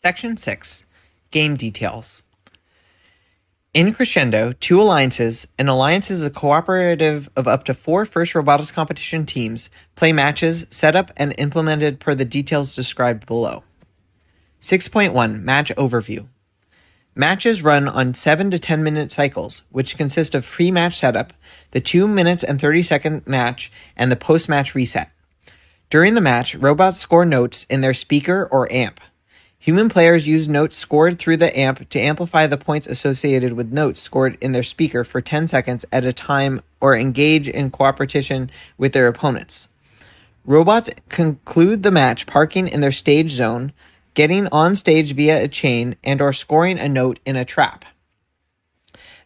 Section 6. Game Details. In Crescendo, two alliances, an alliance is a cooperative of up to 4 FIRST robotics competition teams, play matches, set up and implemented per the details described below. 6.1 Match Overview. Matches run on 7 to 10 minute cycles, which consist of pre-match setup, the 2 minutes and 30-second match, and the post-match reset. During the match, robots score notes in their speaker or amp. Human players use notes scored through the amp to amplify the points associated with notes scored in their speaker for 10 seconds at a time or engage in cooperation with their opponents. Robots conclude the match parking in their stage zone, getting on stage via a chain, and/or scoring a note in a trap.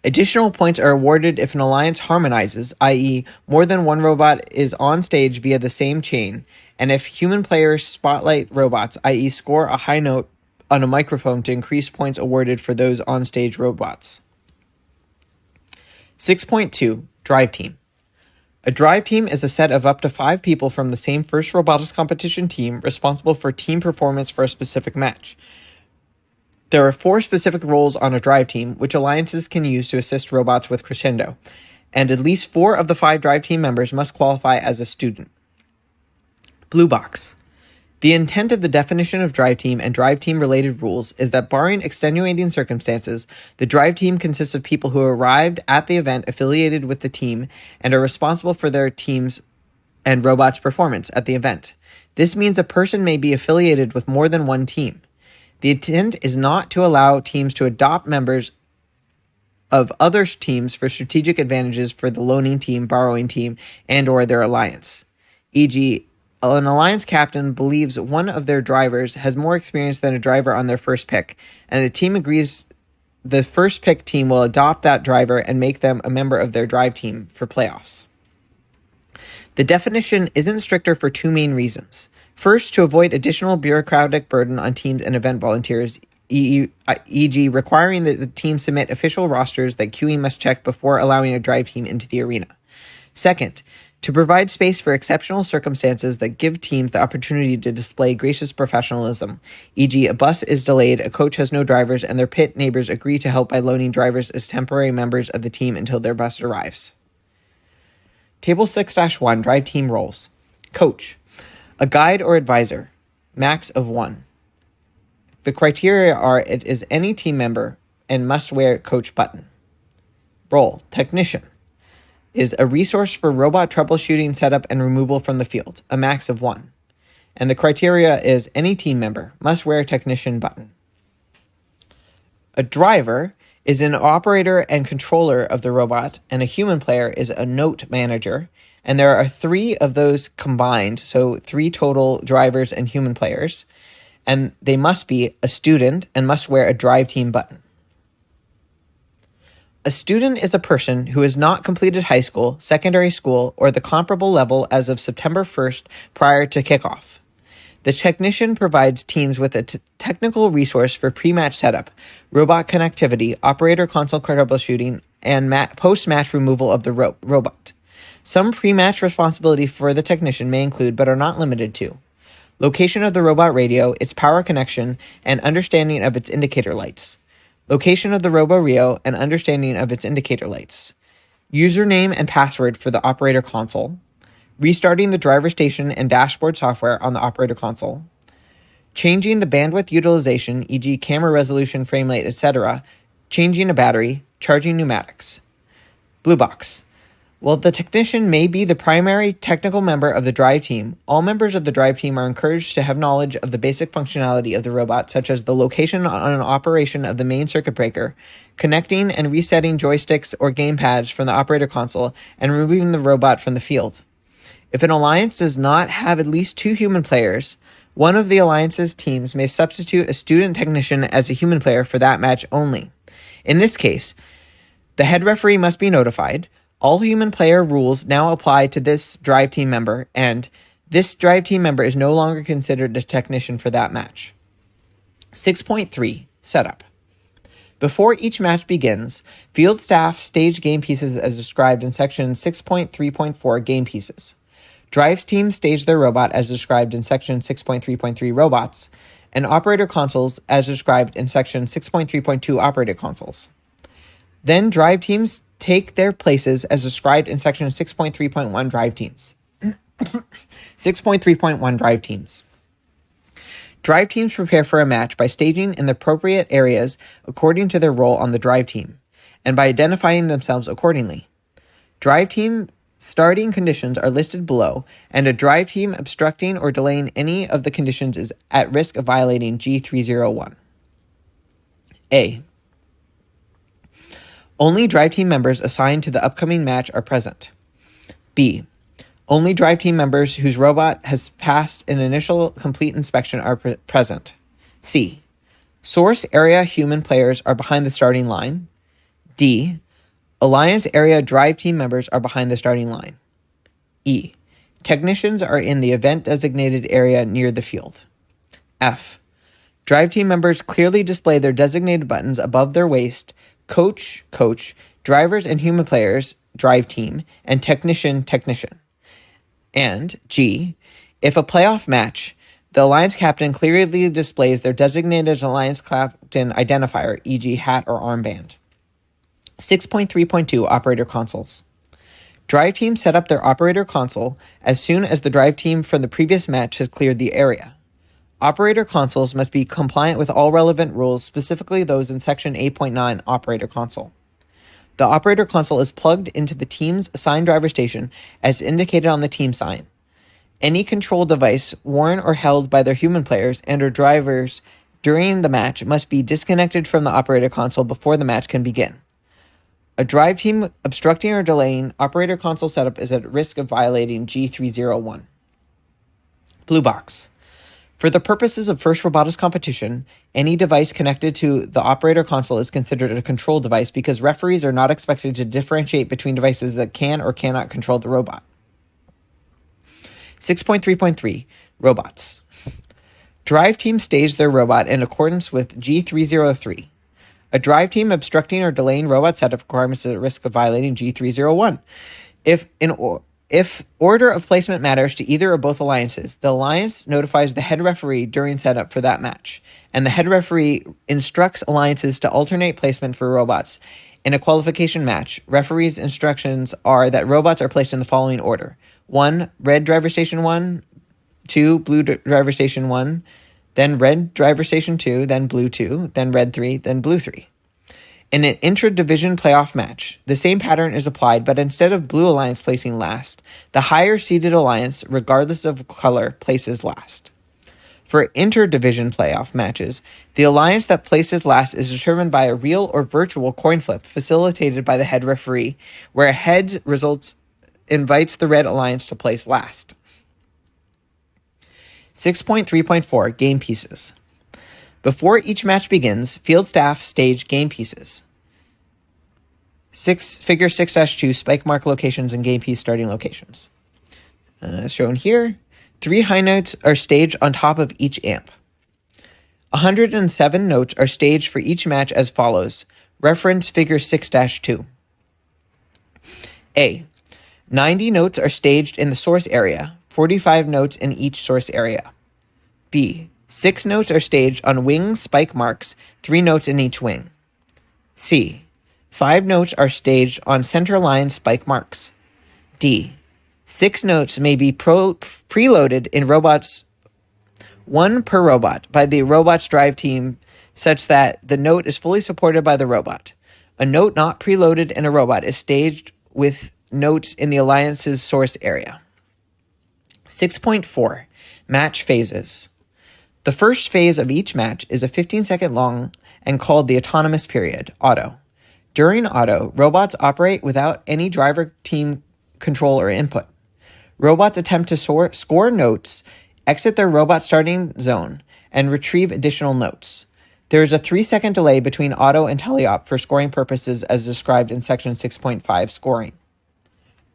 Additional points are awarded if an alliance harmonizes, i.e., more than one robot is on stage via the same chain, and if human players spotlight robots, i.e., score a high note on a microphone to increase points awarded for those on-stage robots. 6.2 Drive Team. A drive team is a set of up to 5 people from the same FIRST robotics competition team responsible for team performance for a specific match. There are 4 specific roles on a drive team, which alliances can use to assist robots with Crescendo, and at least 4 of the 5 drive team members must qualify as a student. Blue Box. The intent of the definition of drive team and drive team related rules is that barring extenuating circumstances, the drive team consists of people who arrived at the event affiliated with the team and are responsible for their team's and robots' performance at the event. This means a person may be affiliated with more than one team. The intent is not to allow teams to adopt members of other teams for strategic advantages for the loaning team, borrowing team, and/or their alliance. E.g., an alliance captain believes one of their drivers has more experience than a driver on their first pick, and the team agrees the first pick team will adopt that driver and make them a member of their drive team for playoffs. The definition isn't stricter for 2 main reasons. First, to avoid additional bureaucratic burden on teams and event volunteers, e.g. requiring that the team submit official rosters that QE must check before allowing a drive team into the arena. Second, to provide space for exceptional circumstances that give teams the opportunity to display gracious professionalism, e.g. a bus is delayed, a coach has no drivers, and their pit neighbors agree to help by loaning drivers as temporary members of the team until their bus arrives. Table 6-1 Drive Team Roles. Coach. A guide or advisor. Max of 1. The criteria are it is any team member and must wear coach button. Role. Technician. Is a resource for robot troubleshooting, setup, and removal from the field, a max of 1. And the criteria is any team member must wear technician button. A driver is an operator and controller of the robot, and a human player is a note manager, and there are 3 of those combined, so 3 total drivers and human players, and they must be a student and must wear a drive team button. A student is a person who has not completed high school, secondary school, or the comparable level as of September 1st prior to kickoff. The technician provides teams with a technical resource for pre-match setup, robot connectivity, operator console troubleshooting, and post-match removal of the robot. Some pre-match responsibility for the technician may include, but are not limited to, location of the robot radio, its power connection, and understanding of its indicator lights. Location of the Robo-Rio and understanding of its indicator lights. Username and password for the operator console. Restarting the driver station and dashboard software on the operator console. Changing the bandwidth utilization, e.g. camera resolution, frame rate, etc. Changing a battery. Charging pneumatics. Blue Box. While the technician may be the primary technical member of the drive team, all members of the drive team are encouraged to have knowledge of the basic functionality of the robot, such as the location and operation of the main circuit breaker, connecting and resetting joysticks or gamepads from the operator console, and removing the robot from the field. If an alliance does not have at least 2 human players, one of the alliance's teams may substitute a student technician as a human player for that match only. In this case, the head referee must be notified. All human player rules now apply to this drive team member, and this drive team member is no longer considered a technician for that match. 6.3 Setup. Before each match begins, field staff stage game pieces as described in section 6.3.4 Game Pieces. Drive teams stage their robot as described in section 6.3.3 Robots, and operator consoles as described in section 6.3.2 operator consoles. Then drive teams take their places as described in section 6.3.1 drive teams. 6.3.1 drive teams. Drive teams prepare for a match by staging in the appropriate areas according to their role on the drive team, and by identifying themselves accordingly. Drive team starting conditions are listed below, and a drive team obstructing or delaying any of the conditions is at risk of violating G301. A. Only drive team members assigned to the upcoming match are present. B. Only drive team members whose robot has passed an initial complete inspection are present. C. Source area human players are behind the starting line. D. Alliance area drive team members are behind the starting line. E. Technicians are in the event designated area near the field. F. Drive team members clearly display their designated buttons above their waist. Coach, drivers and human players, drive team, and technician. And G. If a playoff match, the Alliance captain clearly displays their designated Alliance captain identifier, e.g. hat or armband. 6.3.2 Operator Consoles. Drive teams set up their operator console as soon as the drive team from the previous match has cleared the area. Operator consoles must be compliant with all relevant rules, specifically those in Section 8.9 Operator Console. The operator console is plugged into the team's assigned driver station as indicated on the team sign. Any control device worn or held by their human players and or drivers during the match must be disconnected from the operator console before the match can begin. A drive team obstructing or delaying operator console setup is at risk of violating G301. Blue box. For the purposes of First Robotics competition, any device connected to the operator console is considered a control device because referees are not expected to differentiate between devices that can or cannot control the robot. 6.3.3 Robots. Drive team stage their robot in accordance with G303. A drive team obstructing or delaying robot setup requirements is at risk of violating G301. If order of placement matters to either or both alliances, the alliance notifies the head referee during setup for that match, and the head referee instructs alliances to alternate placement for robots. In a qualification match, referees' instructions are that robots are placed in the following order. 1. Red driver station 1. 2. Blue driver station 1. Then red driver station 2. Then blue 2. Then red 3. Then blue 3. In an intra-division playoff match, the same pattern is applied, but instead of Blue Alliance placing last, the higher-seeded alliance, regardless of color, places last. For inter-division playoff matches, the alliance that places last is determined by a real or virtual coin flip facilitated by the head referee, where a heads results invites the red alliance to place last. 6.3.4 Game Pieces. Before each match begins, field staff stage game pieces. Figure 6-2 spike mark locations and game piece starting locations. As shown here, 3 high notes are staged on top of each amp. 107 notes are staged for each match as follows. Reference figure 6-2. A. 90 notes are staged in the source area, 45 notes in each source area. B. 6 notes are staged on wing spike marks, 3 notes in each wing. C. 5 notes are staged on center line spike marks. D. 6 notes may be preloaded in robots, 1 per robot, by the robot's drive team such that the note is fully supported by the robot. A note not preloaded in a robot is staged with notes in the alliance's source area. 6.4 Match Phases. The first phase of each match is a 15-second long and called the autonomous period, auto. During auto, robots operate without any driver team control or input. Robots attempt to score notes, exit their robot starting zone, and retrieve additional notes. There is a 3-second delay between auto and teleop for scoring purposes as described in section 6.5 scoring.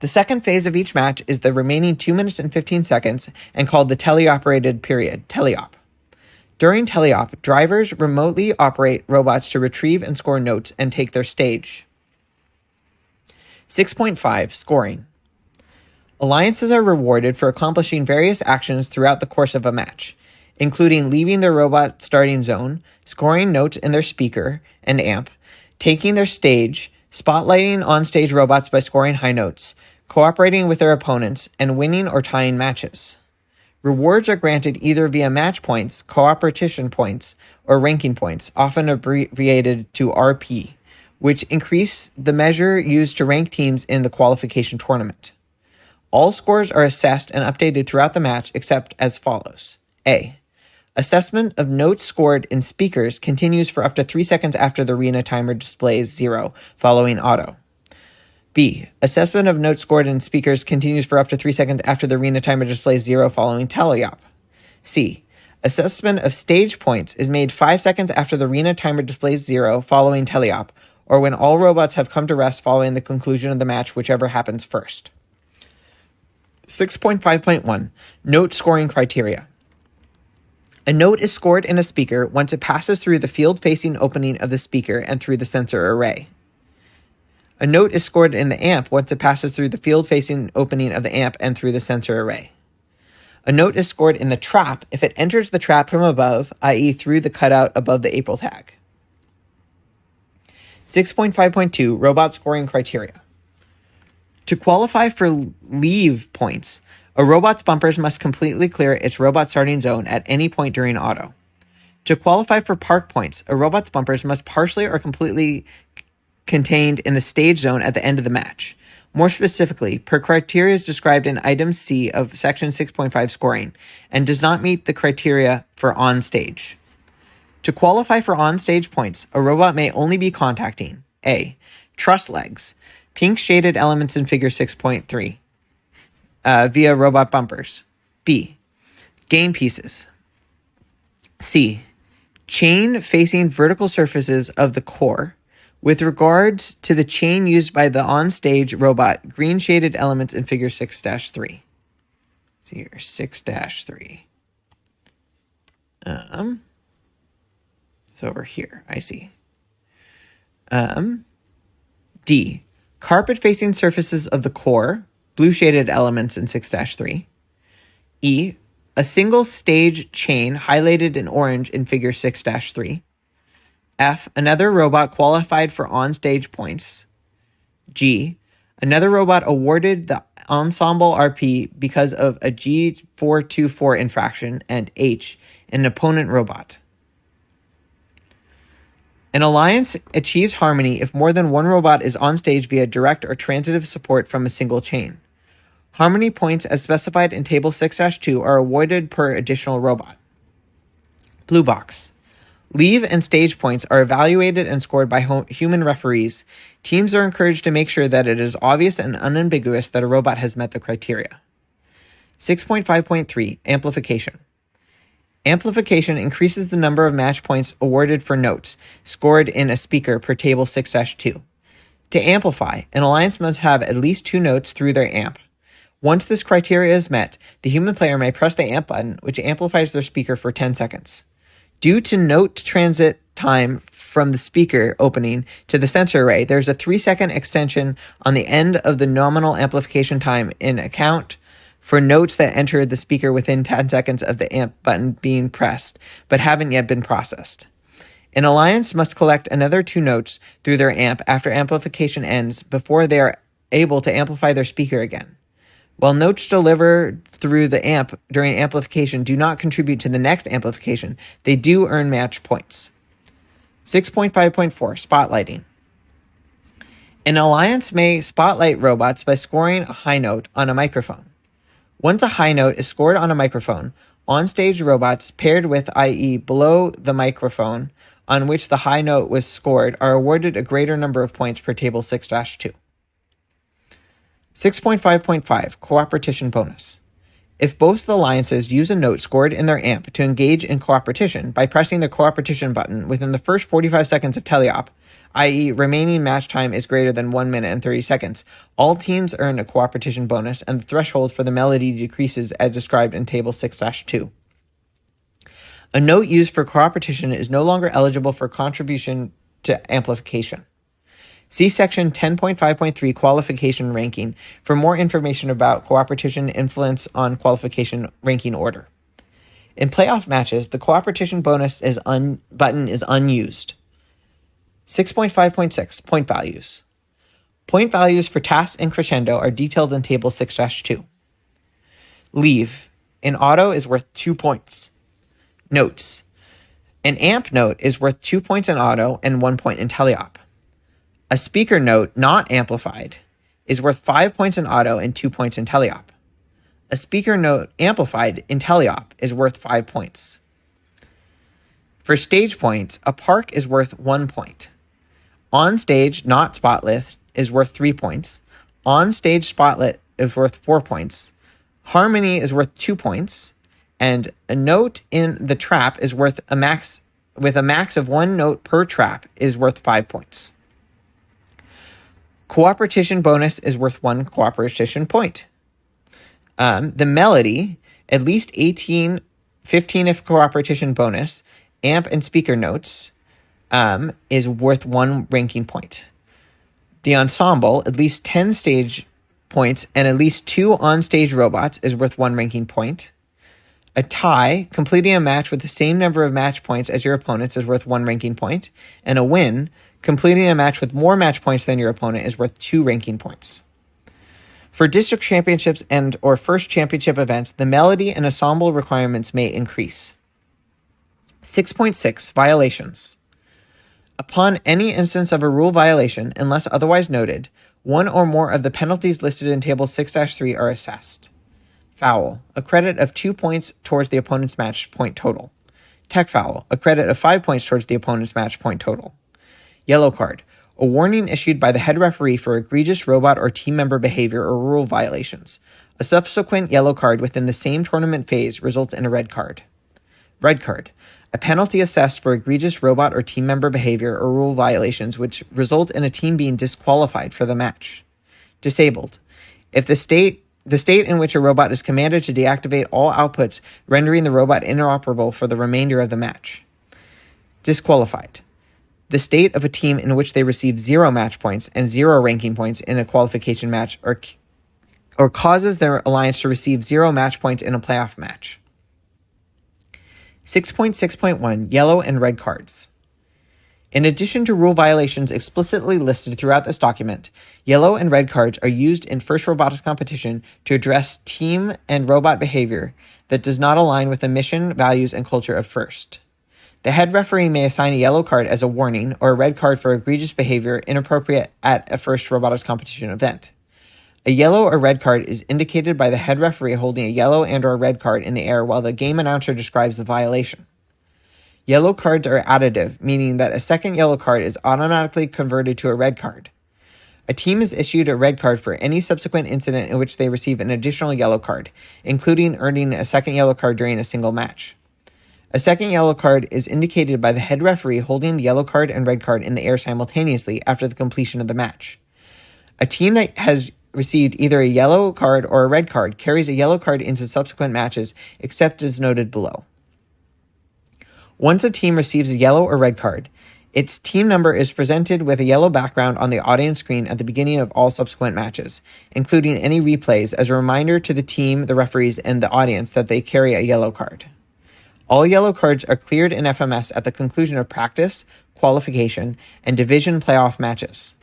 The second phase of each match is the remaining 2 minutes and 15 seconds and called the teleoperated period, teleop. During teleop, drivers remotely operate robots to retrieve and score notes and take their stage. 6.5 Scoring. Alliances are rewarded for accomplishing various actions throughout the course of a match. including leaving their robot starting zone, scoring notes in their speaker and amp, taking their stage, spotlighting on-stage robots by scoring high notes, cooperating with their opponents, and winning or tying matches. Rewards are granted either via match points, cooperation points, or ranking points, often abbreviated to RP, which increase the measure used to rank teams in the qualification tournament. All scores are assessed and updated throughout the match except as follows. A. Assessment of notes scored in speakers continues for up to 3 seconds after the arena timer displays 0, following auto. B. Assessment of notes scored in speakers continues for up to 3 seconds after the arena timer displays 0, following teleop. C. Assessment of stage points is made 5 seconds after the arena timer displays 0, following teleop, or when all robots have come to rest following the conclusion of the match, whichever happens first. 6.5.1 Note Scoring Criteria. A note is scored in a speaker once it passes through the field-facing opening of the speaker and through the sensor array. A note is scored in the amp once it passes through the field-facing opening of the amp and through the sensor array. A note is scored in the trap if it enters the trap from above, i.e. through the cutout above the April tag. 6.5.2 Robot Scoring Criteria. To qualify for leave points, a robot's bumpers must completely clear its robot starting zone at any point during auto. To qualify for park points, a robot's bumpers must partially or completely contained in the stage zone at the end of the match. More specifically, per criteria is described in Item C of Section 6.5 scoring, and does not meet the criteria for on-stage. To qualify for on-stage points, a robot may only be contacting A. Truss legs, pink shaded elements in Figure 6.3, via robot bumpers. B. Game pieces. C. Chain facing vertical surfaces of the core. With regards to the chain used by the on-stage robot, green shaded elements in Figure 6-3. See here, 6-3. It's over here, I see. D. Carpet-facing surfaces of the core, blue shaded elements in 6-3. E. A single stage chain highlighted in orange in Figure 6-3. F. Another robot qualified for on-stage points. G. Another robot awarded the ensemble RP because of a G424 infraction. And H. An opponent robot. An alliance achieves harmony if more than one robot is on stage via direct or transitive support from a single chain. Harmony points as specified in Table 6-2 are awarded per additional robot. Blue box. Leave and stage points are evaluated and scored by human referees. Teams are encouraged to make sure that it is obvious and unambiguous that a robot has met the criteria. 6.5.3 Amplification. Amplification increases the number of match points awarded for notes scored in a speaker per Table 6-2. To amplify, an alliance must have at least 2 notes through their amp. Once this criteria is met, the human player may press the amp button, which amplifies their speaker for 10 seconds. Due to note transit time from the speaker opening to the sensor array, there's a 3-second extension on the end of the nominal amplification time in account for notes that enter the speaker within 10 seconds of the amp button being pressed, but haven't yet been processed. An alliance must collect another 2 notes through their amp after amplification ends before they are able to amplify their speaker again. While notes delivered through the amp during amplification do not contribute to the next amplification, they do earn match points. 6.5.4 Spotlighting. An alliance may spotlight robots by scoring a high note on a microphone. Once a high note is scored on a microphone, on-stage robots paired with, i.e. below the microphone on which the high note was scored, are awarded a greater number of points per Table 6-2. 6.5.5 Cooperation Bonus. If both the alliances use a note scored in their amp to engage in cooperation by pressing the cooperation button within the first 45 seconds of teleop, i.e. remaining match time is greater than 1 minute and 30 seconds, all teams earn a cooperation bonus and the threshold for the melody decreases as described in Table 6-2. A note used for cooperation is no longer eligible for contribution to amplification. See Section 10.5.3 Qualification Ranking for more information about cooperation influence on qualification ranking order. In playoff matches, the cooperation bonus button is unused. 6.5.6 Point values. Point values for tasks and crescendo are detailed in Table 6-2. Leave. An auto is worth 2 points. Notes. An amp note is worth 2 points in auto and 1 point in teleop. A speaker note not amplified is worth 5 points in auto and 2 points in teleop. A speaker note amplified in teleop is worth 5 points. For stage points, a park is worth 1 point. On stage not spotlit is worth 3 points. On stage spotlit is worth 4 points. Harmony is worth 2 points. And a note in the trap is worth a max of 1 note per trap is worth 5 points. Cooperation bonus is worth 1 cooperation point. The melody, at least 15 if cooperation bonus, amp and speaker notes, is worth 1 ranking point. The ensemble, at least 10 stage points and at least 2 on-stage robots is worth 1 ranking point. A tie, completing a match with the same number of match points as your opponents is worth 1 ranking point. And a win, completing a match with more match points than your opponent is worth 2 ranking points. For district championships and or first championship events, the melody and ensemble requirements may increase. 6.6 Violations. Upon any instance of a rule violation, unless otherwise noted, 1 or more of the penalties listed in Table 6-3 are assessed. Foul, a credit of 2 points towards the opponent's match point total. Tech foul, a credit of 5 points towards the opponent's match point total. Yellow card, a warning issued by the head referee for egregious robot or team member behavior or rule violations. A subsequent yellow card within the same tournament phase results in a red card. Red card, a penalty assessed for egregious robot or team member behavior or rule violations which result in a team being disqualified for the match. Disabled, if the state in which a robot is commanded to deactivate all outputs, rendering the robot inoperable for the remainder of the match. Disqualified, the state of a team in which they receive 0 match points and 0 ranking points in a qualification match or causes their alliance to receive 0 match points in a playoff match. 6.6.1 Yellow and red cards. In addition to rule violations explicitly listed throughout this document, yellow and red cards are used in first robotics competition to address team and robot behavior that does not align with the mission, values, and culture of FIRST. The head referee may assign a yellow card as a warning or a red card for egregious behavior inappropriate at a first robotics competition event. A yellow or red card is indicated by the head referee holding a yellow and or red card in the air while the game announcer describes the violation. Yellow cards are additive, meaning that a second yellow card is automatically converted to a red card. A team is issued a red card for any subsequent incident in which they receive an additional yellow card, including earning a second yellow card during a single match. A second yellow card is indicated by the head referee holding the yellow card and red card in the air simultaneously after the completion of the match. A team that has received either a yellow card or a red card carries a yellow card into subsequent matches, except as noted below. Once a team receives a yellow or red card, its team number is presented with a yellow background on the audience screen at the beginning of all subsequent matches, including any replays, as a reminder to the team, the referees, and the audience that they carry a yellow card. All yellow cards are cleared in FMS at the conclusion of practice, qualification, and division playoff matches.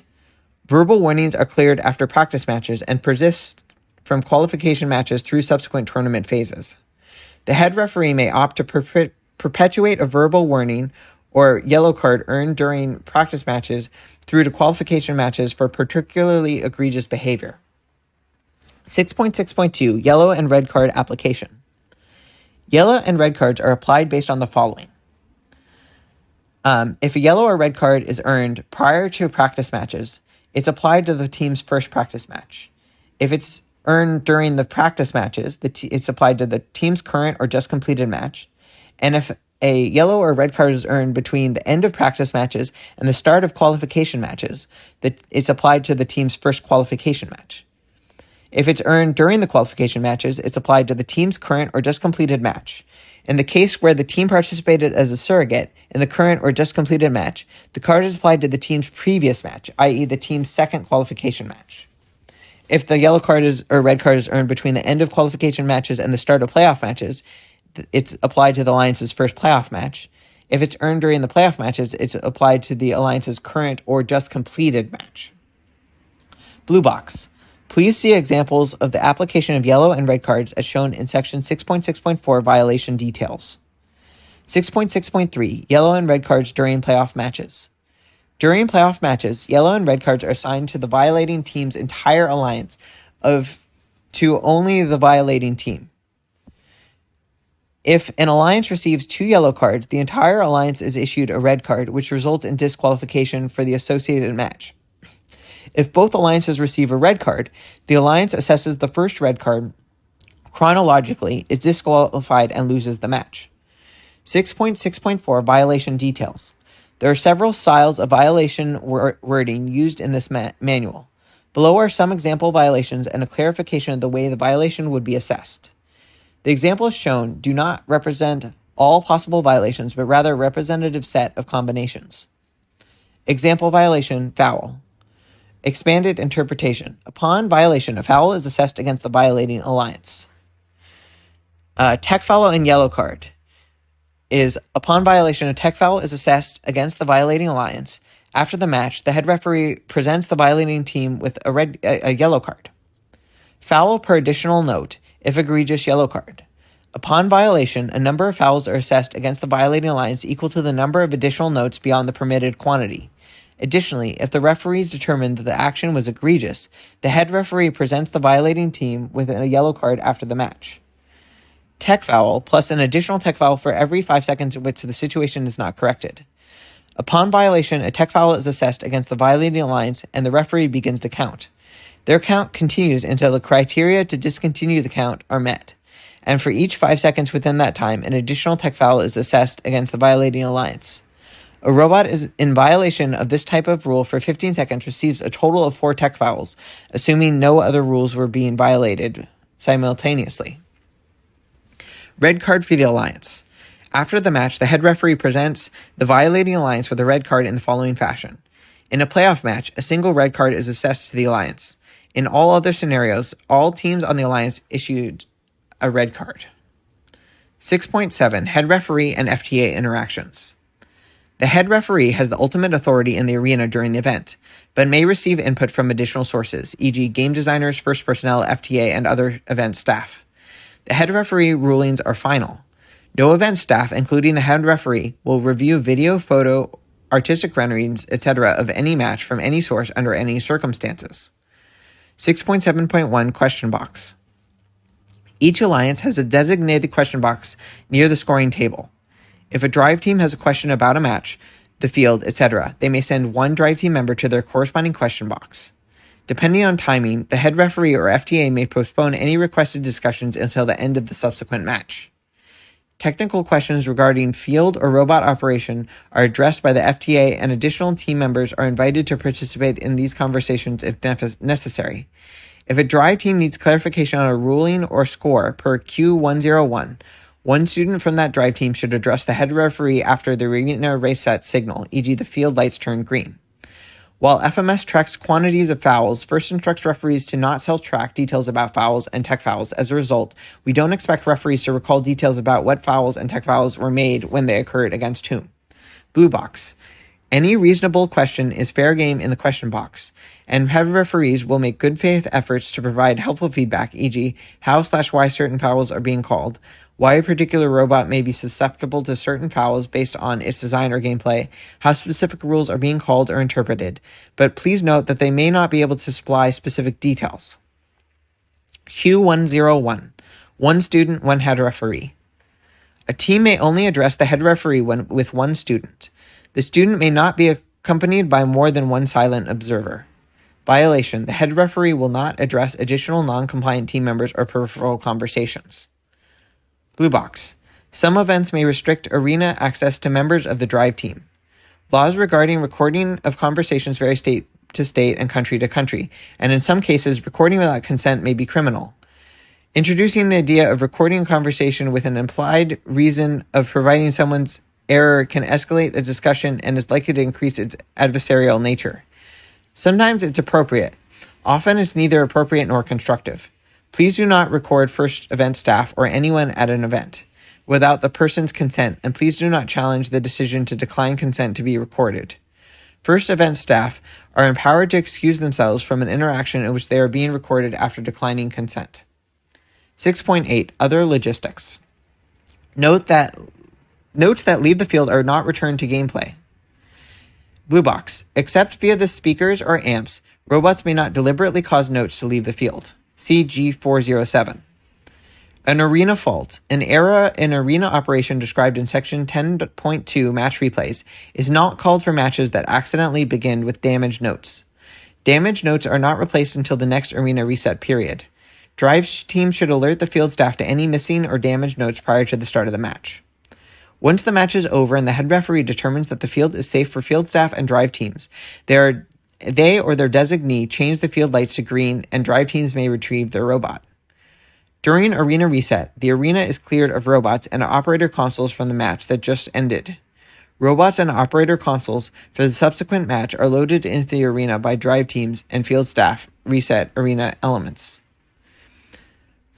Verbal warnings are cleared after practice matches and persist from qualification matches through subsequent tournament phases. The head referee may opt to perpetuate a verbal warning or yellow card earned during practice matches through to qualification matches for particularly egregious behavior. 6.6.2 Yellow and red card application. Yellow and red cards are applied based on the following. If a yellow or red card is earned prior to practice matches, it's applied to the team's first practice match. If it's earned during the practice matches, it's applied to the team's current or just completed match. And if a yellow or red card is earned between the end of practice matches and the start of qualification matches, it's applied to the team's first qualification match. If it's earned during the qualification matches, it's applied to the team's current or just completed match. In the case where the team participated as a surrogate in the current or just completed match, the card is applied to the team's previous match, i.e. the team's second qualification match. If the yellow card or red card is earned between the end of qualification matches and the start of playoff matches, it's applied to the alliance's first playoff match. If it's earned during the playoff matches, it's applied to the alliance's current or just completed match. Blue box. Please see examples of the application of yellow and red cards as shown in section 6.6.4 violation details. 6.6.3 Yellow and red cards during playoff matches. During playoff matches, yellow and red cards are assigned to the violating team's entire alliance to only the violating team. If an alliance receives 2 yellow cards, the entire alliance is issued a red card, which results in disqualification for the associated match. If both alliances receive a red card, the alliance assesses the first red card chronologically, is disqualified, and loses the match. 6.6.4 Violation details. There are several styles of violation wording used in this manual. Below are some example violations and a clarification of the way the violation would be assessed. The examples shown do not represent all possible violations, but rather a representative set of combinations. Example violation, foul. Expanded interpretation. Upon violation, a foul is assessed against the violating alliance. Tech foul and yellow card is, upon violation, a tech foul is assessed against the violating alliance. After the match, the head referee presents the violating team with a yellow card. Foul per additional note, if egregious, yellow card. Upon violation, a number of fouls are assessed against the violating alliance equal to the number of additional notes beyond the permitted quantity. Additionally, if the referees determine that the action was egregious, the head referee presents the violating team with a yellow card after the match. Tech foul, plus an additional tech foul for every 5 seconds in which the situation is not corrected. Upon violation, a tech foul is assessed against the violating alliance, and the referee begins to count. Their count continues until the criteria to discontinue the count are met, and for each 5 seconds within that time, an additional tech foul is assessed against the violating alliance. A robot is in violation of this type of rule for 15 seconds receives a total of 4 tech fouls, assuming no other rules were being violated simultaneously. Red card for the alliance. After the match, the head referee presents the violating alliance with a red card in the following fashion. In a playoff match, a single red card is assessed to the alliance. In all other scenarios, all teams on the alliance issued a red card. 6.7 Head referee and FTA interactions. The head referee has the ultimate authority in the arena during the event, but may receive input from additional sources, e.g. game designers, first personnel, FTA, and other event staff. The head referee rulings are final. No event staff, including the head referee, will review video, photo, artistic renderings, etc. of any match from any source under any circumstances. 6.7.1 Question box. Each alliance has a designated question box near the scoring table. If a drive team has a question about a match, the field, etc., they may send one drive team member to their corresponding question box. Depending on timing, the head referee or FTA may postpone any requested discussions until the end of the subsequent match. Technical questions regarding field or robot operation are addressed by the FTA, and additional team members are invited to participate in these conversations if necessary. If a drive team needs clarification on a ruling or score per Q101, one student from that drive team should address the head referee after the arena reset signal, e.g. the field lights turn green. While FMS tracks quantities of fouls, first instructs referees to not self-track details about fouls and tech fouls. As a result, we don't expect referees to recall details about what fouls and tech fouls were made when they occurred against whom. Blue box. Any reasonable question is fair game in the question box, and head referees will make good faith efforts to provide helpful feedback, e.g. how/why certain fouls are being called, why a particular robot may be susceptible to certain fouls based on its design or gameplay, how specific rules are being called or interpreted, but please note that they may not be able to supply specific details. Q101. One student, one head referee. A team may only address the head referee with one student. The student may not be accompanied by more than one silent observer. Violation. The head referee will not address additional non-compliant team members or peripheral conversations. Blue box. Some events may restrict arena access to members of the drive team. Laws regarding recording of conversations vary state to state and country to country, and in some cases, recording without consent may be criminal. Introducing the idea of recording a conversation with an implied reason of providing someone's error can escalate a discussion and is likely to increase its adversarial nature. Sometimes it's appropriate. Often it's neither appropriate nor constructive. Please do not record first event staff or anyone at an event. without the person's consent, and please do not challenge the decision to decline consent to be recorded. First event staff are empowered to excuse themselves from an interaction in which they are being recorded after declining consent. 6.8 Other logistics. Notes that leave the field are not returned to gameplay. Blue box. Except via the speakers or amps, robots may not deliberately cause notes to leave the field. See G407. An arena fault, an error in arena operation described in section 10.2 match replays, is not called for matches that accidentally begin with damaged notes. Damaged notes are not replaced until the next arena reset period. Drive team should alert the field staff to any missing or damaged notes prior to the start of the match. Once the match is over and the head referee determines that the field is safe for field staff and drive teams, they or their designee change the field lights to green and drive teams may retrieve their robot. During arena reset, the arena is cleared of robots and operator consoles from the match that just ended. Robots and operator consoles for the subsequent match are loaded into the arena by drive teams and field staff reset arena elements.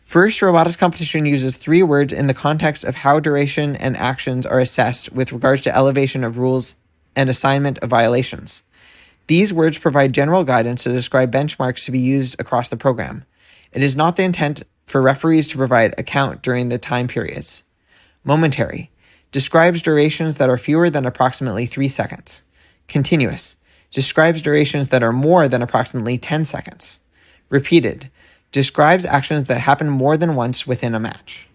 First robotics competition uses 3 words in the context of how duration and actions are assessed with regards to elevation of rules and assignment of violations. These words provide general guidance to describe benchmarks to be used across the program. It is not the intent for referees to provide account during the time periods. Momentary describes durations that are fewer than approximately 3 seconds. Continuous describes durations that are more than approximately 10 seconds. Repeated describes actions that happen more than once within a match.